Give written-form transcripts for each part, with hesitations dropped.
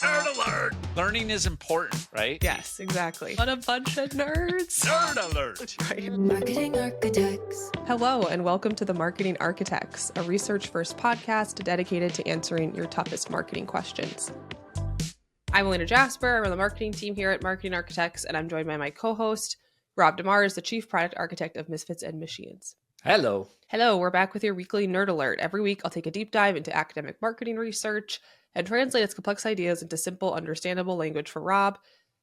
Nerd alert! Learning is important, right? Yes, exactly. What a bunch of nerds. Nerd alert! Right. Marketing Architects. Hello, and welcome to the Marketing Architects, a research-first podcast dedicated to answering your toughest marketing questions. I'm Elena Jasper. I'm on the marketing team here at Marketing Architects, and I'm joined by my co-host, Rob DeMars, the Chief Product Architect of Misfits and Machines. Hello. Hello, we're back with your weekly Nerd Alert. Every week, I'll take a deep dive into academic marketing research and translate its complex ideas into simple, understandable language for Rob.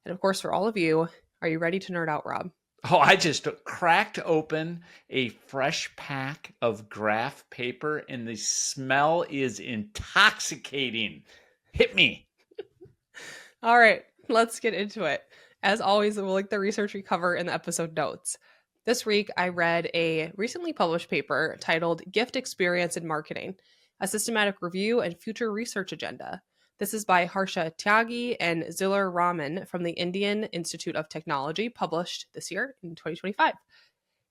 And of course, for all of you, are you ready to nerd out, Rob? Oh, I just cracked open a fresh pack of graph paper, and the smell is intoxicating. Hit me. All right, let's get into it. As always, we'll link the research we cover in the episode notes. This week, I read a recently published paper titled Gift Experience in Marketing, a systematic review and future research agenda. This is by Harsha Tyagi and Zillar Raman from the Indian Institute of Technology, published this year in 2025.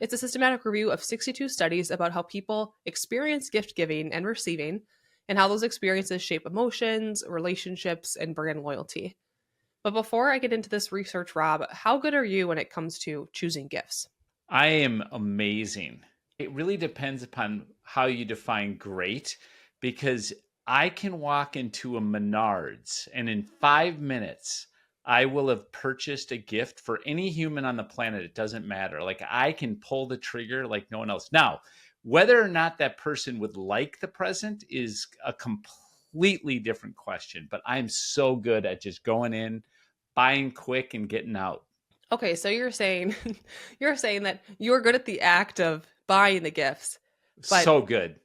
It's a systematic review of 62 studies about how people experience gift giving and receiving, and how those experiences shape emotions, relationships, and brand loyalty. But before I get into this research, Rob, how good are you when it comes to choosing gifts? I am amazing. It really depends upon how you define great, because I can walk into a Menards and in 5 minutes, I will have purchased a gift for any human on the planet. It doesn't matter. Like, I can pull the trigger like no one else. Now, whether or not that person would like the present is a completely different question, but I'm so good at just going in, buying quick, and getting out. Okay, so you're saying that you're good at the act of buying the gifts. But So good.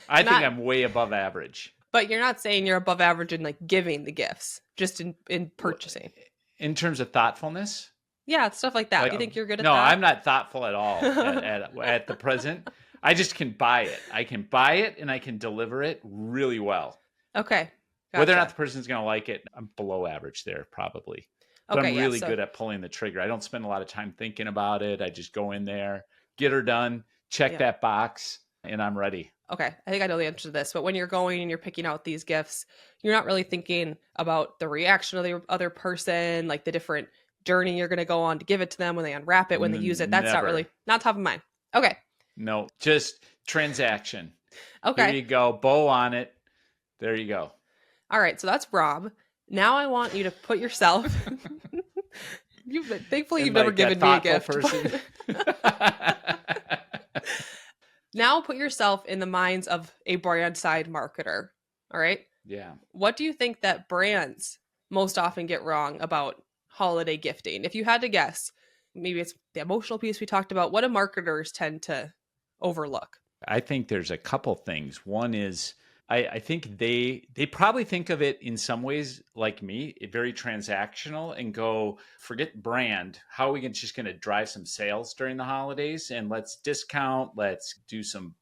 I think not- I'm way above average. But you're not saying you're above average in like giving the gifts, just in purchasing. In terms of thoughtfulness? Yeah, stuff like that. Like, You think you're good at no, that? I'm not thoughtful at all at the present. I just can buy it. I can buy it and I can deliver it really well. Okay. Whether or gotcha. not the person's going to like it, I'm below average there probably. But Okay, I'm yeah, really so- good at pulling the trigger. I don't spend a lot of time thinking about it. I just go in there, get her done, check Yeah. that box, and I'm ready. Okay, I think I know the answer to this, but when you're going and you're picking out these gifts, you're not really thinking about the reaction of the other person, like the different journey you're going to go on to give it to them when they unwrap it, when they use it. That's Never. not top of mind. Okay. No, just transaction. Okay. Here you go. Bow on it. There you go. All right, so that's Rob. Now I want you to put yourself. Thankfully, you've And never like that given me a thoughtful gift. Now put yourself in the minds of a brand side marketer. All right. Yeah. What do you think that brands most often get wrong about holiday gifting? If you had to guess, maybe it's the emotional piece we talked about. What do marketers tend to overlook? I think there's a couple things. One is I think they probably think of it in some ways like me, very transactional, and go, forget brand. How are we just going to drive some sales during the holidays? And let's discount, let's do some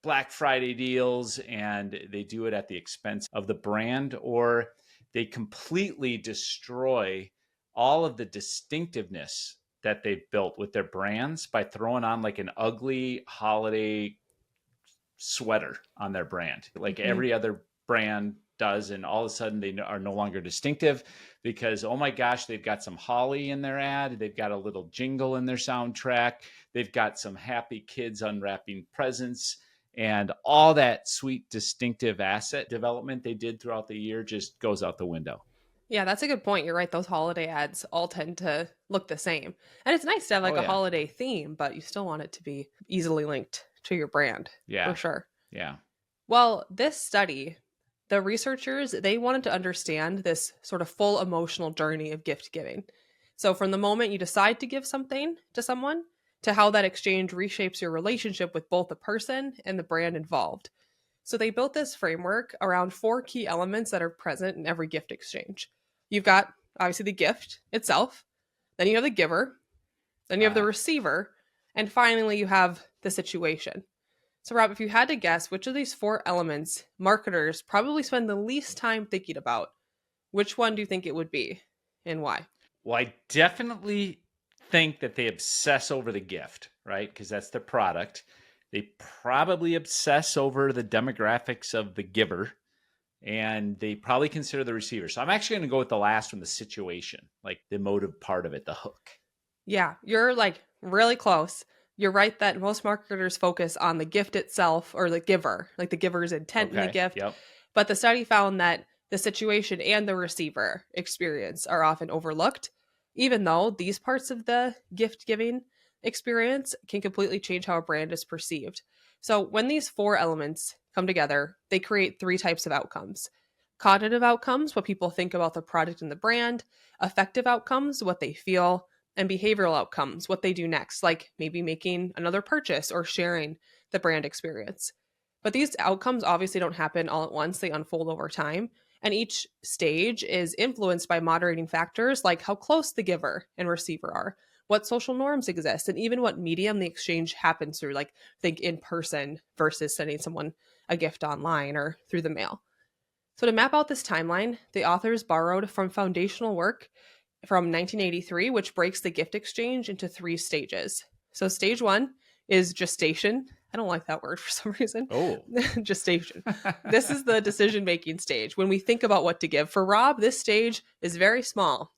Black Friday deals, and they do it at the expense of the brand, or they completely destroy all of the distinctiveness that they've built with their brands by throwing on like an ugly holiday sweater on their brand, like every other brand does, and all of a sudden they are no longer distinctive because, oh my gosh, they've got some holly in their ad, they've got a little jingle in their soundtrack, they've got some happy kids unwrapping presents, and all that sweet distinctive asset development they did throughout the year just goes out the window. Yeah, that's a good point. You're right. Those holiday ads all tend to look the same. And it's nice to have like a holiday theme, but you still want it to be easily linked to your brand. Yeah. For sure. Yeah. Well, this study, the researchers, they wanted to understand this sort of full emotional journey of gift giving. So from the moment you decide to give something to someone to how that exchange reshapes your relationship with both the person and the brand involved. So they built this framework around 4 key elements that are present in every gift exchange. You've got obviously the gift itself, then you have the giver, then you have the receiver, and finally you have the situation. So Rob, if you had to guess which of these 4 elements marketers probably spend the least time thinking about, which one do you think it would be and why? Well, I definitely think that they obsess over the gift, right? Because that's their product. They probably obsess over the demographics of the giver. and they probably consider the receiver. So I'm actually going to go with the last one, the situation, like the emotive part of it, the hook. Yeah, you're like really close. You're right that most marketers focus on the gift itself or the giver, like the giver's intent in the Okay. gift. Yep. But the study found that the situation and the receiver experience are often overlooked, even though these parts of the gift giving experience can completely change how a brand is perceived. So, when these four elements come together, they create three types of outcomes: cognitive outcomes, what people think about the product and the brand; affective outcomes, what they feel; and behavioral outcomes, what they do next, like maybe making another purchase or sharing the brand experience. But these outcomes obviously don't happen all at once, they unfold over time. And each stage is influenced by moderating factors like how close the giver and receiver are, what social norms exist, and even what medium the exchange happens through, like think in person versus sending someone a gift online or through the mail. So, to map out this timeline, the authors borrowed from foundational work from 1983, which breaks the gift exchange into three stages. So, stage one is gestation. I don't like that word for some reason. Oh. Gestation. This is the decision making stage. When we think about what to give. For Rob, this stage is very small,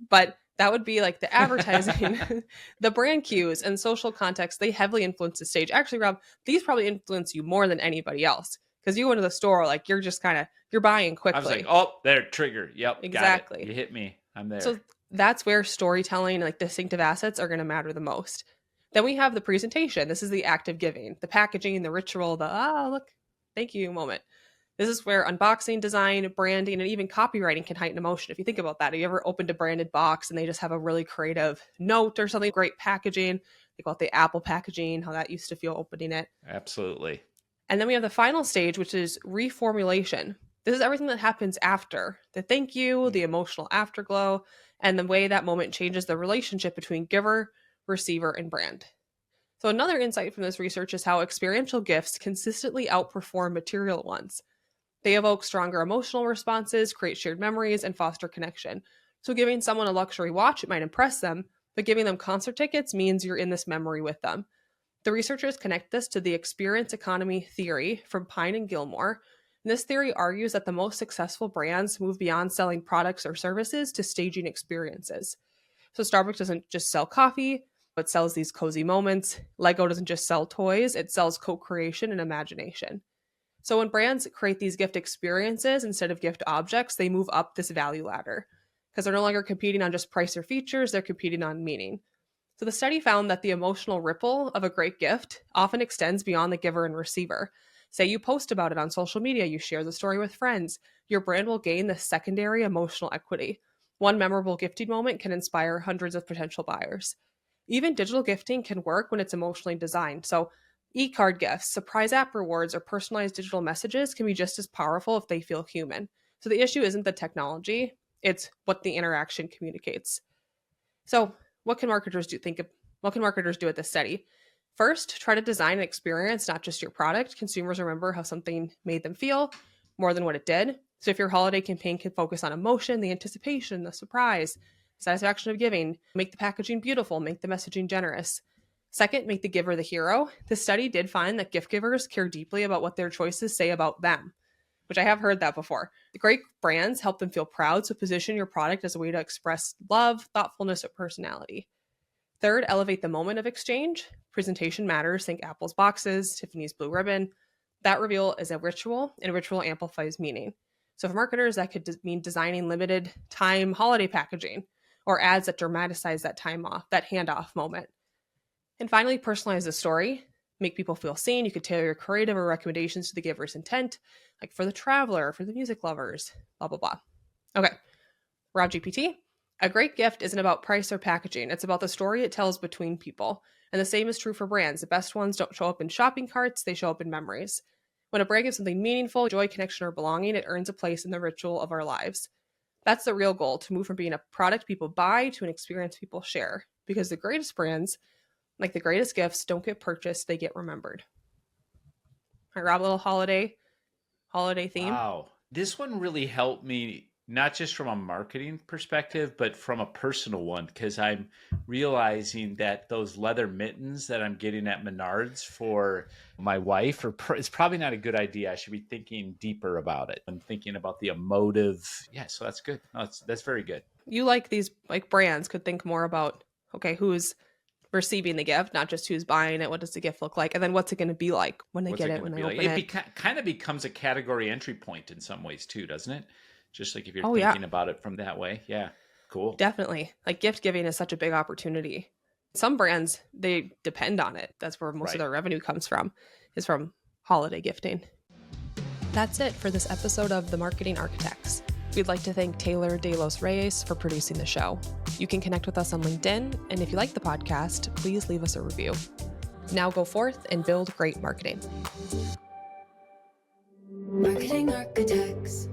but that would be like the advertising, the brand cues, and social context. They heavily influence the stage. Actually, Rob, these probably influence you more than anybody else because you go into the store, like you're just kind of, you're buying quickly. I was like, oh, there, trigger. Yep. Exactly. Got it. You hit me. I'm there. So that's where storytelling, like distinctive assets, are going to matter the most. Then we have the presentation. This is the act of giving, the packaging, the ritual, the look, thank you moment. This is where unboxing, design, branding, and even copywriting can heighten emotion. If you think about that, have you ever opened a branded box and they just have a really creative note or something, great packaging? Think about the Apple packaging, how that used to feel opening it. Absolutely. And then we have the final stage, which is reformulation. This is everything that happens after the thank you, the emotional afterglow, and the way that moment changes the relationship between giver, receiver, and brand. So, another insight from this research is how experiential gifts consistently outperform material ones. They evoke stronger emotional responses, create shared memories, and foster connection. So, giving someone a luxury watch, it might impress them, but giving them concert tickets means you're in this memory with them. The researchers connect this to the experience economy theory from Pine and Gilmore. And this theory argues that the most successful brands move beyond selling products or services to staging experiences. So Starbucks doesn't just sell coffee, but sells these cozy moments. Lego doesn't just sell toys, it sells co-creation and imagination. So when brands create these gift experiences instead of gift objects, they move up this value ladder because they're no longer competing on just price or features, they're competing on meaning. So the study found that the emotional ripple of a great gift often extends beyond the giver and receiver. Say you post about it on social media, you share the story with friends, your brand will gain this secondary emotional equity. One memorable gifting moment can inspire hundreds of potential buyers. Even digital gifting can work when it's emotionally designed. So e-card gifts, surprise app rewards, or personalized digital messages can be just as powerful if they feel human. So the issue isn't the technology, it's what the interaction communicates. So what can marketers do? What can marketers do at this study? First, try to design an experience, not just your product. Consumers remember how something made them feel more than what it did. So if your holiday campaign can focus on emotion, the anticipation, the surprise, satisfaction of giving, make the packaging beautiful, make the messaging generous. Second, make the giver the hero. The study did find that gift givers care deeply about what their choices say about them, which I have heard that before. The great brands help them feel proud, so position your product as a way to express love, thoughtfulness, or personality. Third, elevate the moment of exchange. Presentation matters. Think Apple's boxes, Tiffany's blue ribbon. That reveal is a ritual, and a ritual amplifies meaning. So for marketers, that could mean designing limited time holiday packaging or ads that dramatize that time off, that handoff moment. And finally, personalize the story. Make people feel seen. You could tailor your creative or recommendations to the giver's intent, like for the traveler, for the music lovers, blah, blah, blah. Okay, Rob GPT. A great gift isn't about price or packaging. It's about the story it tells between people. And the same is true for brands. The best ones don't show up in shopping carts, they show up in memories. When a brand gives something meaningful, joy, connection, or belonging, it earns a place in the ritual of our lives. That's the real goal, to move from being a product people buy to an experience people share. Because the greatest brands, like the greatest gifts, don't get purchased, they get remembered. All right, Rob, a little holiday theme. Wow. This one really helped me not just from a marketing perspective, but from a personal one, because I'm realizing that those leather mittens that I'm getting at Menards for my wife it's probably not a good idea. I should be thinking deeper about it and thinking about the emotive. Yeah, so that's good. No, that's very good. You like these like brands could think more about, okay, who's receiving the gift, not just who's buying it. What does the gift look like? And then what's it going to be like when they get it, when they open it? Kind of becomes a category entry point in some ways too, doesn't it? Just like if you're thinking about it from that way. Yeah, cool. Definitely. Like gift giving is such a big opportunity. Some brands, they depend on it. That's where most of their revenue comes from, is from holiday gifting. That's it for this episode of The Marketing Architects. We'd like to thank Taylor De Los Reyes for producing the show. You can connect with us on LinkedIn, and if you like the podcast, please leave us a review. Now go forth and build great marketing. Marketing Architects.